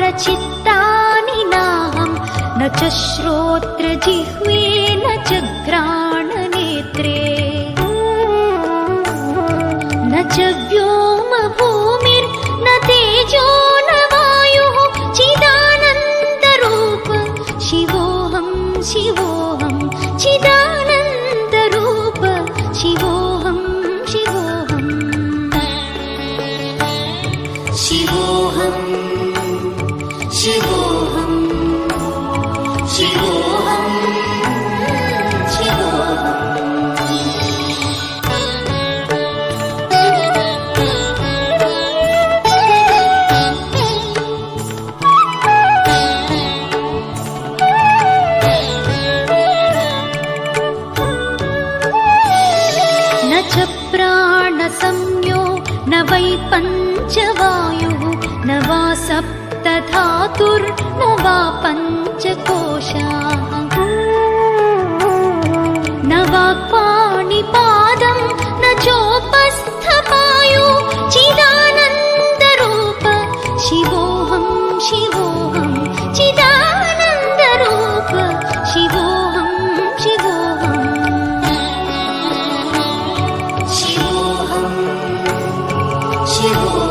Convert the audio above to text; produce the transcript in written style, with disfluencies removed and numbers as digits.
बुद्ध्यहङ्कारचित्तानि नाहं न च श्रोत्रजिह्वे न च घ्राणनेत्रे न च व्योमभूमिर्न तेजो न वायुः चिदानन्दरूप शिवोऽहं शिवोऽहं चिदानन्दरूप शिवोऽहं शिवोऽहं शिवोऽहं शिवोऽहं शिवोऽहं न च प्राणसंज्ञो न वै पञ्चवायुः न वा सप्तधातुर्न वा पञ्चकोशाः न वाक्पाणिपादं न चोपस्थपायो चिदानन्दरूप शिवोऽहं शिवोऽहं चिदानन्दरूप शिवोऽहं शिवोऽहं शिवोऽहं शिवोऽहं